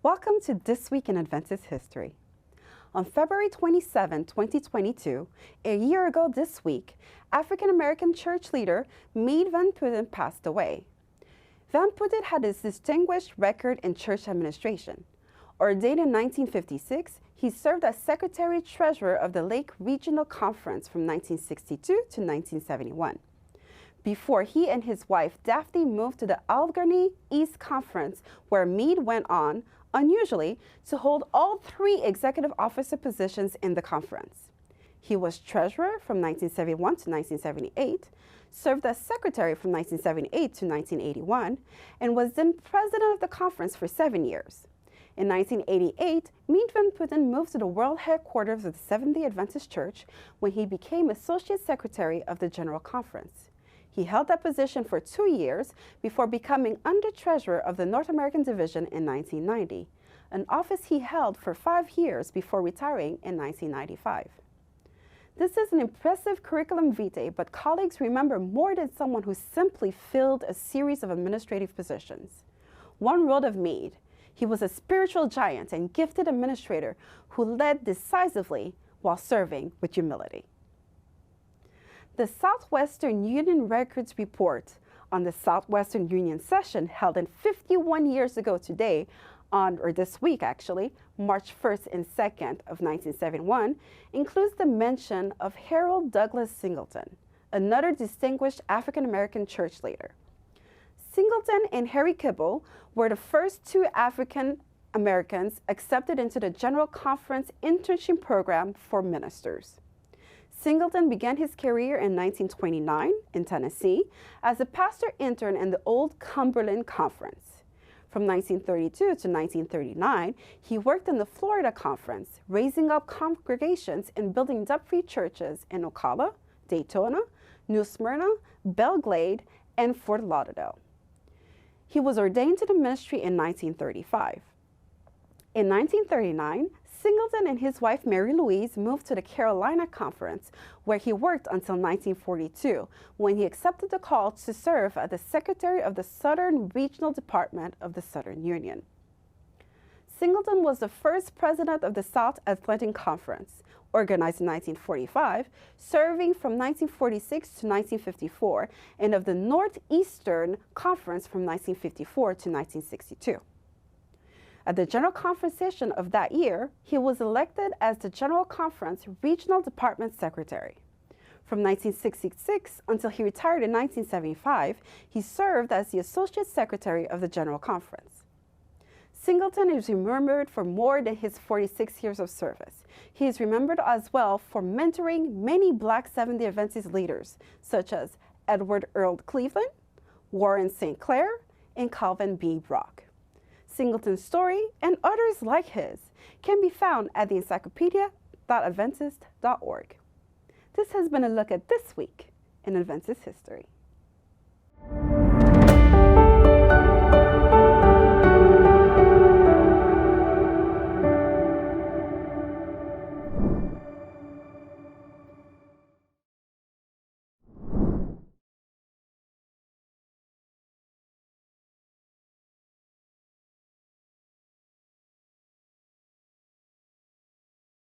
Welcome to This Week in Adventist History. On February 27, 2022, a year ago this week, African-American church leader Meade Van Putten passed away. Van Putten had a distinguished record in church administration. Ordained in 1956, he served as Secretary-Treasurer of the Lake Regional Conference from 1962 to 1971. Before he and his wife Daphne moved to the Allegheny East Conference, where Meade went on, unusually, to hold all three executive officer positions in the conference. He was treasurer from 1971 to 1978, served as secretary from 1978 to 1981, and was then president of the conference for 7 years. In 1988, Meade Van Putten moved to the world headquarters of the Seventh-day Adventist Church when he became associate secretary of the General Conference. He held that position for 2 years before becoming under-treasurer of the North American Division in 1990, an office he held for 5 years before retiring in 1995. This is an impressive curriculum vitae, but colleagues remember more than someone who simply filled a series of administrative positions. One wrote of Meade, he was a spiritual giant and gifted administrator who led decisively while serving with humility. The Southwestern Union Records Report on the Southwestern Union session held in 51 years ago today, this week actually, March 1st and 2nd of 1971, includes the mention of Harold Douglas Singleton, another distinguished African-American church leader. Singleton and Harry Kibble were the first two African Americans accepted into the General Conference internship program for ministers. Singleton began his career in 1929 in Tennessee as a pastor intern in the Old Cumberland Conference. From 1932 to 1939, he worked in the Florida Conference, raising up congregations and building debt-free churches in Ocala, Daytona, New Smyrna, Belle Glade, and Fort Lauderdale. He was ordained to the ministry in 1935. In 1939, Singleton and his wife Mary Louise moved to the Carolina Conference, where he worked until 1942, when he accepted the call to serve as the Secretary of the Southern Regional Department of the Southern Union. Singleton was the first president of the South Atlantic Conference, organized in 1945, serving from 1946 to 1954, and of the Northeastern Conference from 1954 to 1962. At the General Conference session of that year, he was elected as the General Conference Regional Department Secretary. From 1966 until he retired in 1975, he served as the Associate Secretary of the General Conference. Singleton is remembered for more than his 46 years of service. He is remembered as well for mentoring many Black Seventh-day Adventist leaders, such as Edward Earl Cleveland, Warren St. Clair, and Calvin B. Brock. Singleton's story and others like his can be found at the encyclopedia.adventist.org. This has been a look at This Week in Adventist History.